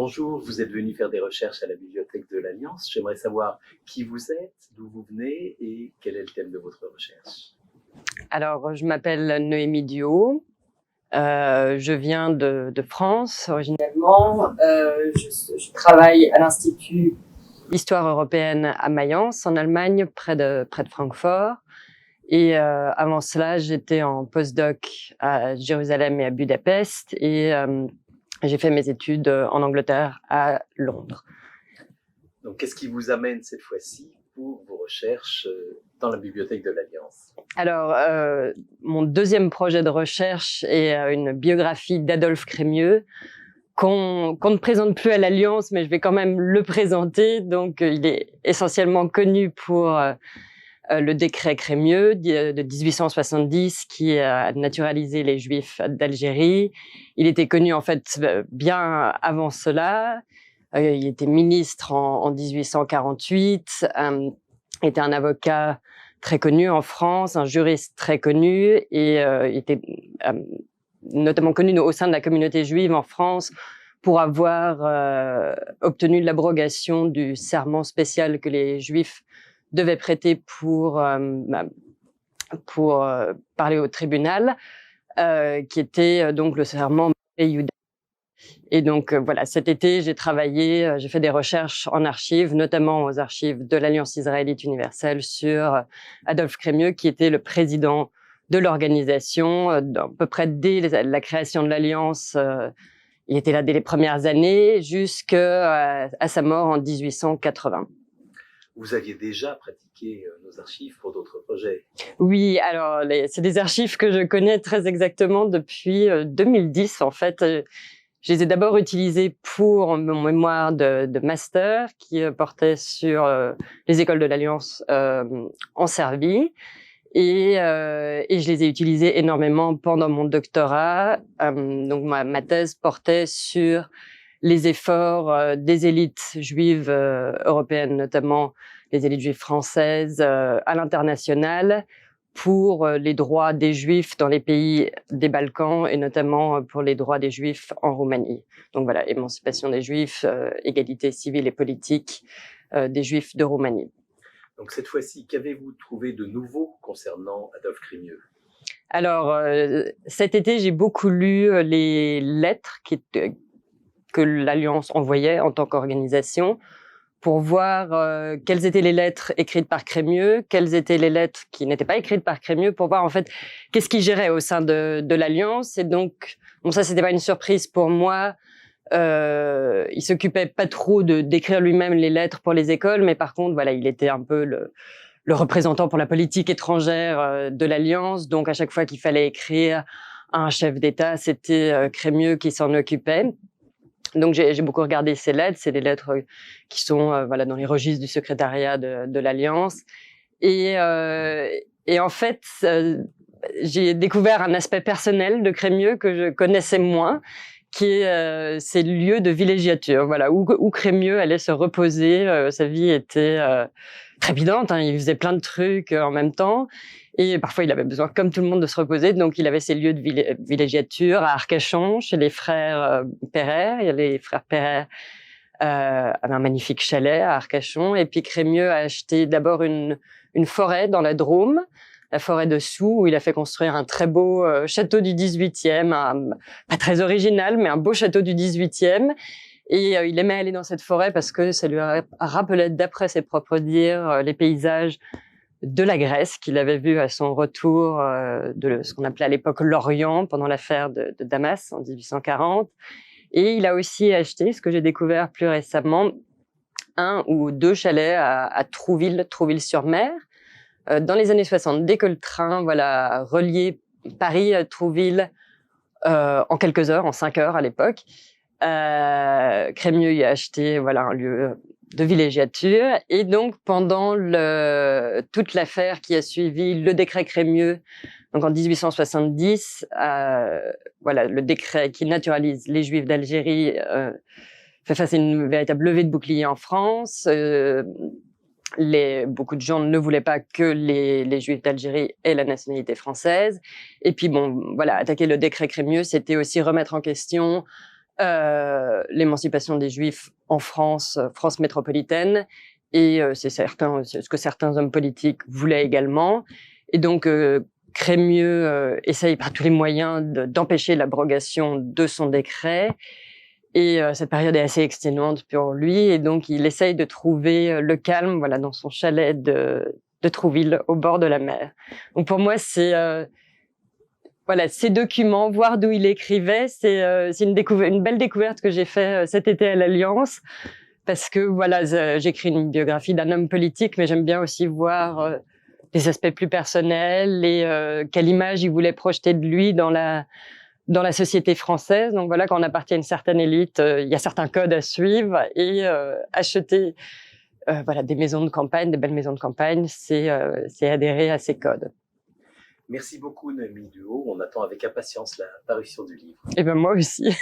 Bonjour, vous êtes venu faire des recherches à la Bibliothèque de l'Alliance. J'aimerais savoir qui vous êtes, d'où vous venez et quel est le thème de votre recherche. Alors, je m'appelle Noémie Duhaut. Je viens de France originellement. Je travaille à l'Institut d'Histoire européenne à Mayence, en Allemagne, près de Francfort. Et avant cela, j'étais en postdoc à Jérusalem et à Budapest. Et j'ai fait mes études en Angleterre, à Londres. Donc, qu'est-ce qui vous amène cette fois-ci pour vos recherches dans la Bibliothèque de l'Alliance? Alors, mon deuxième projet de recherche est une biographie d'Adolphe Crémieux qu'on ne présente plus à l'Alliance, mais je vais quand même le présenter. Donc, il est essentiellement connu pour le décret Crémieux de 1870 qui a naturalisé les Juifs d'Algérie. Il était connu en fait bien avant cela. Il était ministre en 1848. Était un avocat très connu en France, un juriste très connu, et était notamment connu au sein de la communauté juive en France pour avoir obtenu l'abrogation du serment spécial que les Juifs devaient prêter pour parler au tribunal, qui était donc le serment Yehuda. Et donc voilà, cet été, j'ai fait des recherches en archives, notamment aux archives de l'Alliance israélite universelle sur Adolphe Crémieux, qui était le président de l'organisation, à peu près dès la création de l'Alliance. Il était là dès les premières années, jusqu'à sa mort en 1880. Vous aviez déjà pratiqué nos archives pour d'autres projets? Oui, alors c'est des archives que je connais très exactement depuis 2010 en fait. Je les ai d'abord utilisées pour mon mémoire de master qui portait sur les écoles de l'Alliance en Serbie. Et je les ai utilisées énormément pendant mon doctorat. Donc ma thèse portait sur les efforts des élites juives européennes, notamment les élites juives françaises à l'international, pour les droits des Juifs dans les pays des Balkans et notamment pour les droits des Juifs en Roumanie. Donc voilà, émancipation des Juifs, égalité civile et politique des Juifs de Roumanie. Donc cette fois-ci, qu'avez-vous trouvé de nouveau concernant Adolphe Crémieux? Alors cet été, j'ai beaucoup lu les lettres que l'Alliance envoyait en tant qu'organisation, pour voir quelles étaient les lettres écrites par Crémieux, quelles étaient les lettres qui n'étaient pas écrites par Crémieux, pour voir en fait qu'est-ce qui gérait au sein de l'Alliance. Et donc, bon, ça c'était pas une surprise pour moi. Il s'occupait pas trop d'écrire lui-même les lettres pour les écoles, mais par contre, voilà, il était un peu le représentant pour la politique étrangère de l'Alliance. Donc, à chaque fois qu'il fallait écrire à un chef d'État, c'était Crémieux qui s'en occupait. Donc j'ai beaucoup regardé ces lettres, c'est des lettres qui sont voilà dans les registres du secrétariat de l'Alliance, et en fait j'ai découvert un aspect personnel de Crémieux que je connaissais moins, qui est ses lieux de villégiature, voilà, où Crémieux allait se reposer. Sa vie était trépidante, hein, il faisait plein de trucs en même temps. Et parfois, il avait besoin, comme tout le monde, de se reposer. Donc, il avait ses lieux de villégiature à Arcachon, chez les frères Pereire. Il y a les frères Pereire avaient un magnifique chalet à Arcachon. Et puis, Crémieux a acheté d'abord une forêt dans la Drôme, la forêt de Soult, où il a fait construire un très beau château du 18e, pas très original, mais un beau château du 18e. Et il aimait aller dans cette forêt parce que ça lui rappelait, d'après ses propres dires, les paysages de la Grèce qu'il avait vu à son retour de ce qu'on appelait à l'époque l'Orient pendant l'affaire de Damas en 1840. Et il a aussi acheté, ce que j'ai découvert plus récemment, 1 ou 2 chalets à Trouville-sur-Mer, dans les années 60, dès que le train voilà reliait Paris à Trouville en quelques heures, en 5 heures à l'époque. Crémieux y a acheté voilà un lieu de villégiature, et donc pendant toute l'affaire qui a suivi le décret Crémieux, donc en 1870, voilà, le décret qui naturalise les Juifs d'Algérie fait face à une véritable levée de bouclier en France. Beaucoup de gens ne voulaient pas que les Juifs d'Algérie aient la nationalité française. Et puis bon, voilà, attaquer le décret Crémieux, c'était aussi remettre en question l'émancipation des Juifs en France, France métropolitaine, et c'est ce que certains hommes politiques voulaient également. Et donc, Crémieux essaye par tous les moyens d'empêcher l'abrogation de son décret. Et cette période est assez exténuante pour lui, et donc il essaye de trouver le calme, voilà, dans son chalet de Trouville, au bord de la mer. Donc pour moi, c'est voilà, ces documents, voir d'où il écrivait, c'est une belle découverte que j'ai fait cet été à l'Alliance, parce que voilà, j'écris une biographie d'un homme politique, mais j'aime bien aussi voir des aspects plus personnels et quelle image il voulait projeter de lui dans la société française. Donc voilà, quand on appartient à une certaine élite, il y a certains codes à suivre, et acheter voilà, des maisons de campagne, des belles maisons de campagne, c'est adhérer à ces codes. Merci beaucoup, Noémie Duhaut. On attend avec impatience la parution du livre. Et ben moi aussi.